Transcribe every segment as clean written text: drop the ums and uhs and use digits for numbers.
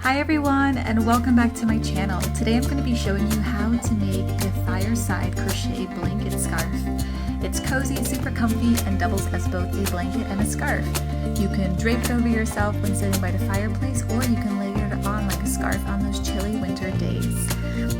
Hi everyone, and welcome back to my channel. Today I'm going to be showing you how to make the Fireside Crochet Blanket Scarf. It's cozy, super comfy, and doubles as both a blanket and a scarf. You can drape it over yourself when sitting by the fireplace, or you can layer it on like a scarf on those chilly winter days.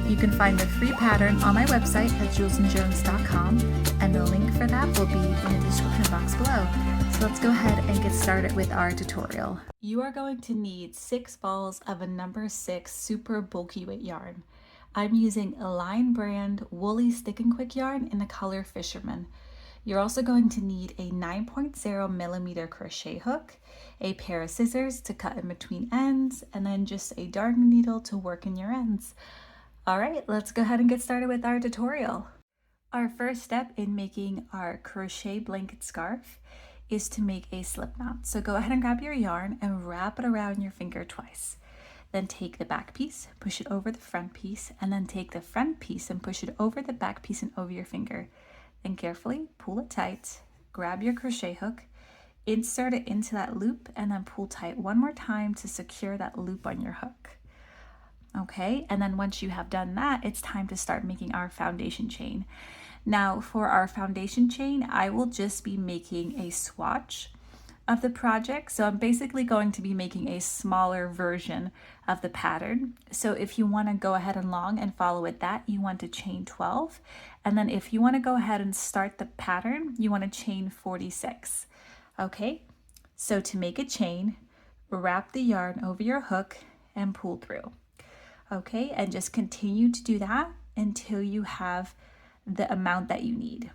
You can find the free pattern on my website at julesandjones.com, and the link for that will be in the description box below. So let's go ahead and get started with our tutorial. You are going to need 6 balls of a number 6 super bulky weight yarn. I'm using Align brand woolly stick and quick yarn in the color Fisherman. You're also going to need a 9.0 millimeter crochet hook, a pair of scissors to cut in between ends, and then just a darning needle to work in your ends. All right, let's go ahead and get started with our tutorial. Our first step in making our crochet blanket scarf is to make a slip knot. So go ahead and grab your yarn and wrap it around your finger twice. Then take the back piece, push it over the front piece, and then take the front piece and push it over the back piece and over your finger. Then carefully pull it tight, grab your crochet hook, insert it into that loop, and then pull tight one more time to secure that loop on your hook. Okay, and then once you have done that, it's time to start making our foundation chain. Now for our foundation chain, I will just be making a swatch of the project. So I'm basically going to be making a smaller version of the pattern. So if you want to go ahead and follow with that, you want to chain 12. And then if you want to go ahead and start the pattern, you want to chain 46. Okay, so to make a chain, wrap the yarn over your hook and pull through. Okay, and just continue to do that until you have the amount that you need.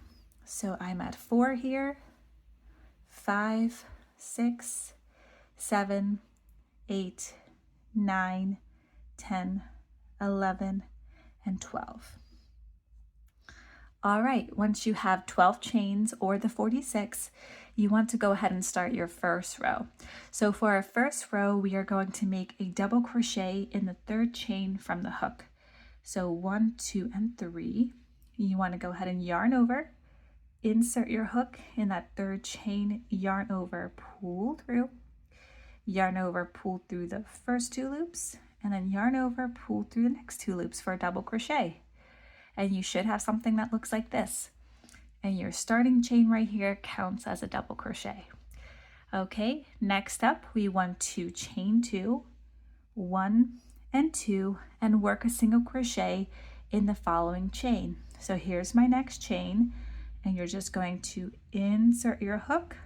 So I'm at 4 here, 5, 6, 7, 8, 9, 10, 11, and 12. All right, once you have 12 chains or the 46, you want to go ahead and start your first row. So for our first row, we are going to make a double crochet in the 3rd chain from the hook. So 1, 2, and 3. You want to go ahead and yarn over, insert your hook in that 3rd chain, yarn over, pull through, yarn over, pull through the first 2 loops, and then yarn over, pull through the next 2 loops for a double crochet. And you should have something that looks like this. And your starting chain right here counts as a double crochet. Okay, next up we want to chain 2, 1 and 2, and work a single crochet in the following chain. So here's my next chain, and you're just going to insert your hook,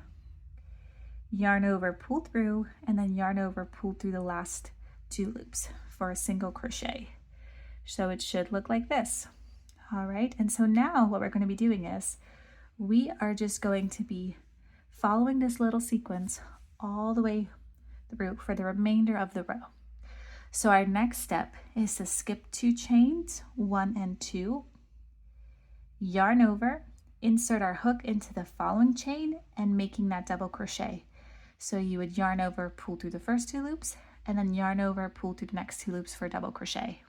yarn over, pull through, and then yarn over, pull through the last 2 loops for a single crochet. So it should look like this. All right, and so now what we're going to be doing is we are just going to be following this little sequence all the way through for the remainder of the row. So our next step is to skip 2 chains, 1 and 2, yarn over, insert our hook into the following chain and making that double crochet. So you would yarn over, pull through the first 2 loops, and then yarn over, pull through the next 2 loops for a double crochet.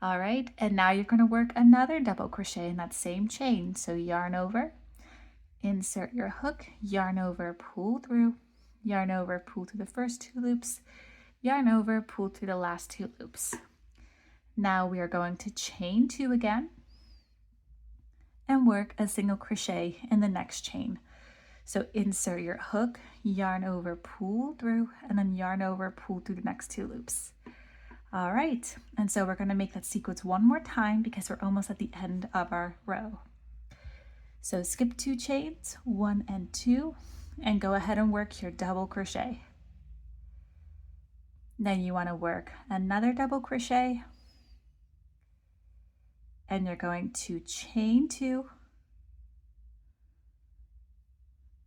All right, and now you're going to work another double crochet in that same chain. So yarn over, insert your hook, yarn over, pull through, yarn over, pull through the first 2 loops, yarn over, pull through the last 2 loops. Now we are going to chain 2 again and work a single crochet in the next chain. So insert your hook, yarn over, pull through, and then yarn over, pull through the next 2 loops. All right, and so we're going to make that sequence one more time because we're almost at the end of our row. So skip 2 chains, 1 and 2, and go ahead and work your double crochet. Then you want to work another double crochet, and you're going to chain 2,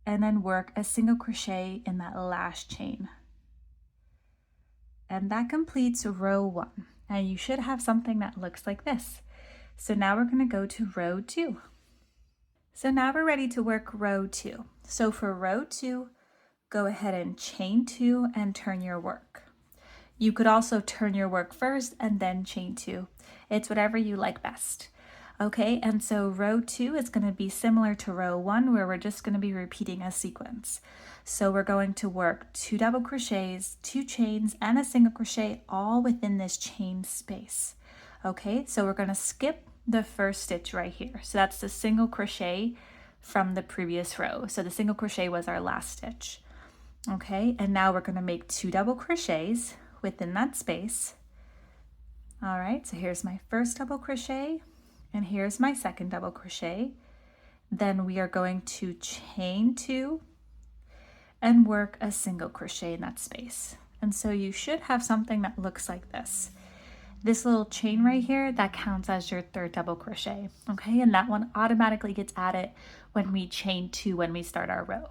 and then work a single crochet in that last chain. And that completes row 1, and you should have something that looks like this. So now we're going to go to row 2. So now we're ready to work row 2. So for row 2, go ahead and chain 2 and turn your work. You could also turn your work first and then chain 2. It's whatever you like best. Okay, and so row 2 is going to be similar to row 1, where we're just going to be repeating a sequence. So we're going to work 2 double crochets, 2 chains, and a single crochet all within this chain space. Okay, so we're going to skip the first stitch right here. So that's the single crochet from the previous row. So the single crochet was our last stitch. Okay, and now we're going to make 2 double crochets within that space. All right, so here's my first double crochet, and here's my second double crochet. Then we are going to chain 2 and work a single crochet in that space. And so you should have something that looks like this. This little chain right here, that counts as your third double crochet, okay? And that one automatically gets added when we chain 2 when we start our row.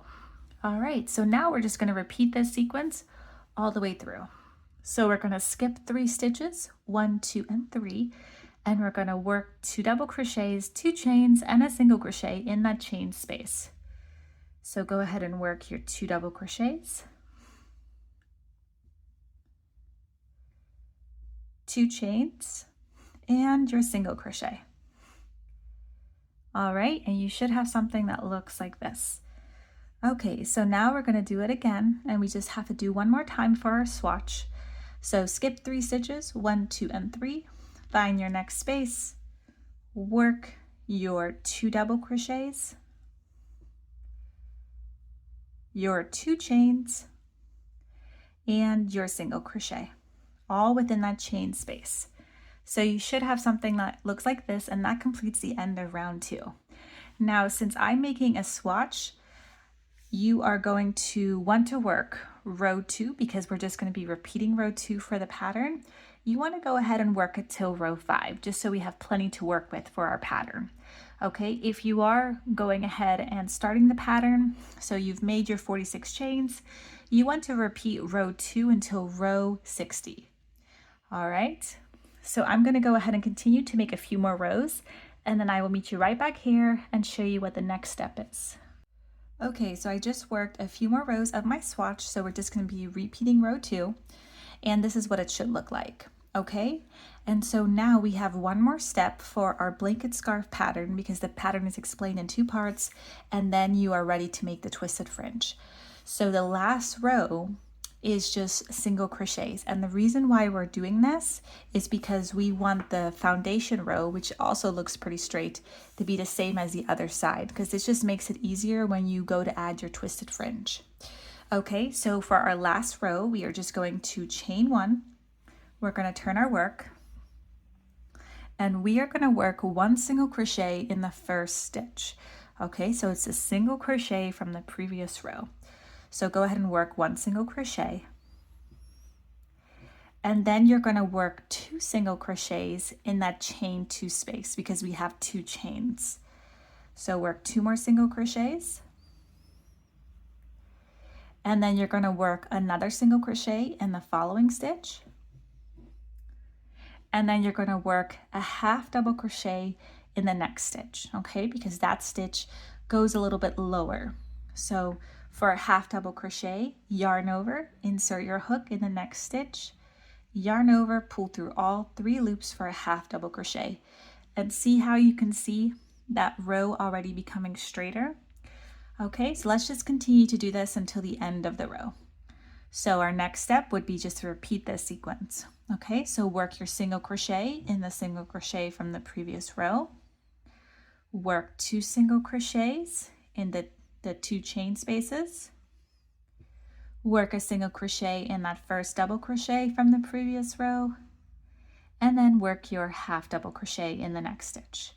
All right, so now we're just gonna repeat this sequence all the way through. So we're gonna skip 3 stitches, 1, 2, and 3, and we're gonna work 2 double crochets, 2 chains, and a single crochet in that chain space. So go ahead and work your 2 double crochets, 2 chains, and your single crochet. All right, and you should have something that looks like this. Okay, so now we're gonna do it again, and we just have to do one more time for our swatch. So skip 3 stitches, 1, 2, and 3, find your next space, work your 2 double crochets, your 2 chains, and your single crochet, all within that chain space. So you should have something that looks like this, and that completes the end of round 2. Now, since I'm making a swatch, you are going to want to work row 2 because we're just going to be repeating row 2 for the pattern. You want to go ahead and work it till row 5 just so we have plenty to work with for our pattern. Okay, if you are going ahead and starting the pattern, so you've made your 46 chains, you want to repeat row 2 until row 60. All right, so I'm going to go ahead and continue to make a few more rows, and then I will meet you right back here and show you what the next step is. Okay, so I just worked a few more rows of my swatch, so we're just going to be repeating row 2, and this is what it should look like. Okay, and so now we have one more step for our blanket scarf pattern because the pattern is explained in 2 parts, and then you are ready to make the twisted fringe. So the last row is just single crochets, and the reason why we're doing this is because we want the foundation row, which also looks pretty straight, to be the same as the other side because this just makes it easier when you go to add your twisted fringe. Okay, so for our last row, we are just going to chain 1. We're going to turn our work, and we are going to work 1 single crochet in the first stitch. Okay, so it's a single crochet from the previous row. So go ahead and work 1 single crochet, and then you're going to work 2 single crochets in that chain 2 space because we have 2 chains. So work 2 more single crochets, and then you're going to work another single crochet in the following stitch, and then you're going to work a half double crochet in the next stitch, okay, because that stitch goes a little bit lower. So for a half double crochet, yarn over, insert your hook in the next stitch, yarn over, pull through all 3 loops for a half double crochet, and see how you can see that row already becoming straighter. Okay, so let's just continue to do this until the end of the row. So our next step would be just to repeat this sequence. Okay, so work your single crochet in the single crochet from the previous row, work 2 single crochets in the 2 chain spaces, work a single crochet in that first double crochet from the previous row, and then work your half double crochet in the next stitch.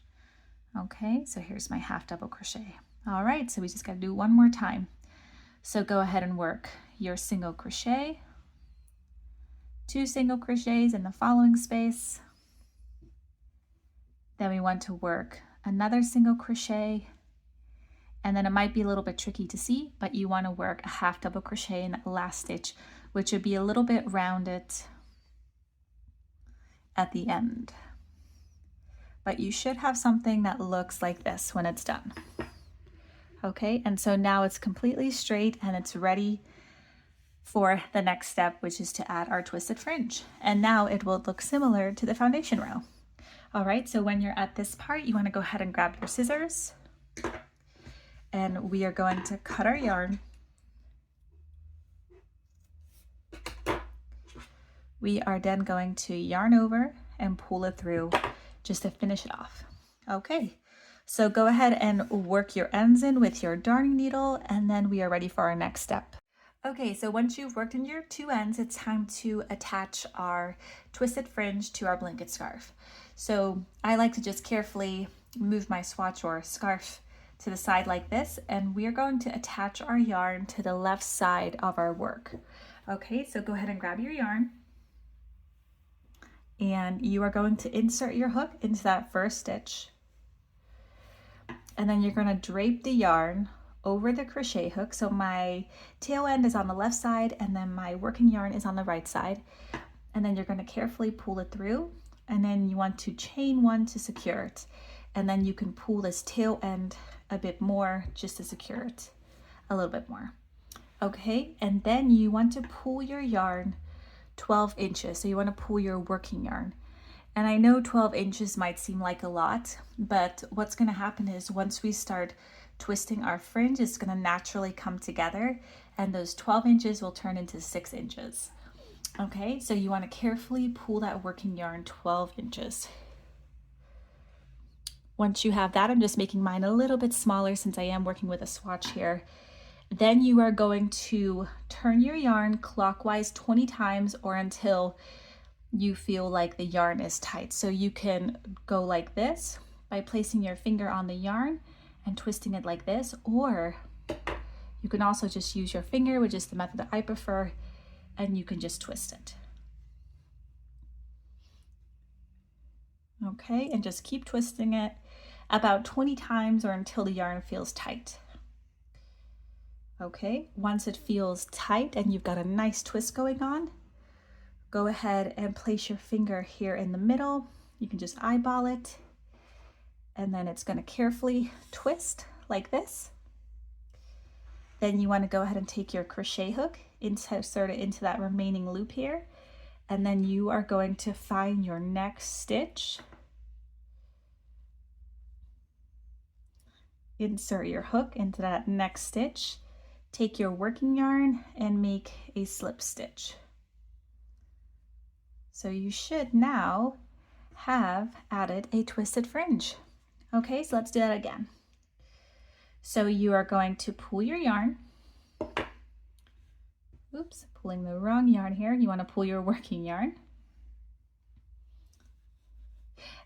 Okay, so here's my half double crochet. All right, so we just got to do one more time. So go ahead and work your single crochet, 2 single crochets in the following space. Then we want to work another single crochet, and then it might be a little bit tricky to see, but you want to work a half double crochet in that last stitch, which would be a little bit rounded at the end. But you should have something that looks like this when it's done. Okay, and so now it's completely straight and it's ready for the next step, which is to add our twisted fringe. And now it will look similar to the foundation row. All right, so when you're at this part, you want to go ahead and grab your scissors, and we are going to cut our yarn We are then going to yarn over and pull it through just to finish it off. Okay, so go ahead and work your ends in with your darning needle, and then we are ready for our next step. Okay, so once you've worked in your two ends, it's time to attach our twisted fringe to our blanket scarf. So I like to just carefully move my swatch or scarf to the side like this, and we are going to attach our yarn to the left side of our work. Okay, so go ahead and grab your yarn, and you are going to insert your hook into that first stitch, and then you're going to drape the yarn over the crochet hook. So my tail end is on the left side, and then my working yarn is on the right side, and then you're going to carefully pull it through, and then you want to chain one to secure it, and then you can pull this tail end a bit more just to secure it a little bit more. Okay, and then you want to pull your yarn 12 inches. So you want to pull your working yarn. And I know 12 inches might seem like a lot, but what's going to happen is once we start twisting our fringe, it's going to naturally come together, and those 12 inches will turn into 6 inches. Okay, so you want to carefully pull that working yarn 12 inches. Once you have that, I'm just making mine a little bit smaller since I am working with a swatch here. Then you are going to turn your yarn clockwise 20 times or until you feel like the yarn is tight. So you can go like this by placing your finger on the yarn and twisting it like this, or you can also just use your finger, which is the method that I prefer, and you can just twist it. Okay, and just keep twisting it about 20 times or until the yarn feels tight. Okay, once it feels tight and you've got a nice twist going on, go ahead and place your finger here in the middle. You can just eyeball it, and then it's going to carefully twist like this. Then you want to go ahead and take your crochet hook, insert it into that remaining loop here, and then you are going to find your next stitch. Insert your hook into that next stitch, take your working yarn and make a slip stitch. So you should now have added a twisted fringe. Okay, so let's do that again. So you are going to pull your yarn. Oops, pulling the wrong yarn here. You want to pull your working yarn.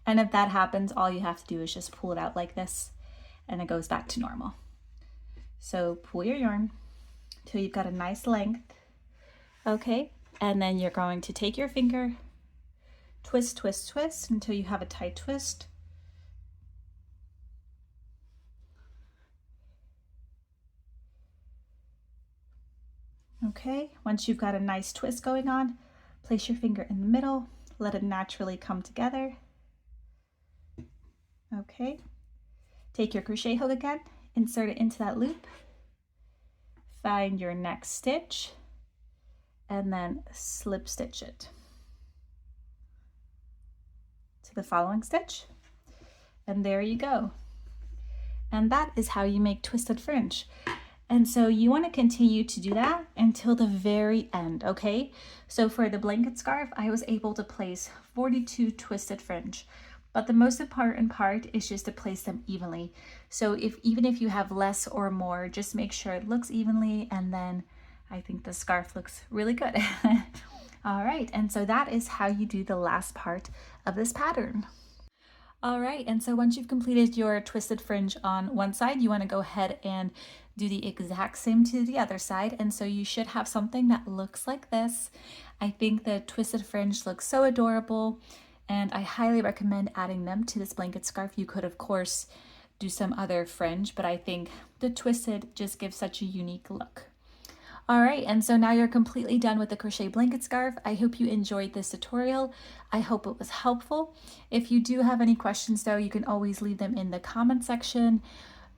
And if that happens, all you have to do is just pull it out like this, and it goes back to normal. So pull your yarn till you've got a nice length. Okay, and then you're going to take your finger, twist, twist, twist until you have a tight twist. Okay, once you've got a nice twist going on, place your finger in the middle, let it naturally come together. Okay, take your crochet hook again, insert it into that loop, find your next stitch, and then slip stitch it to the following stitch. And there you go. And that is how you make twisted fringe. And so you want to continue to do that until the very end, okay? So for the blanket scarf, I was able to place 42 twisted fringe, but the most important part is just to place them evenly. So even if you have less or more, just make sure it looks evenly, and then I think the scarf looks really good. All right, and so that is how you do the last part of this pattern. All right, and so once you've completed your twisted fringe on one side, you want to go ahead and do the exact same to the other side. And so you should have something that looks like this. I think the twisted fringe looks so adorable, and I highly recommend adding them to this blanket scarf. You could, of course, do some other fringe, but I think the twisted just gives such a unique look. All right, and so now you're completely done with the crochet blanket scarf. I hope you enjoyed this tutorial. I hope it was helpful. If you do have any questions though, you can always leave them in the comment section,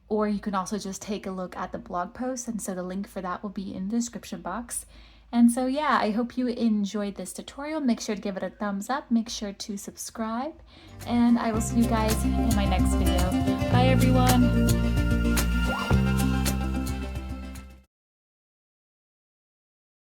or you can also just take a look at the blog post, and so the link for that will be in the description box. And so yeah, I hope you enjoyed this tutorial. Make sure to give it a thumbs up, make sure to subscribe, and I will see you guys in my next video. Bye everyone.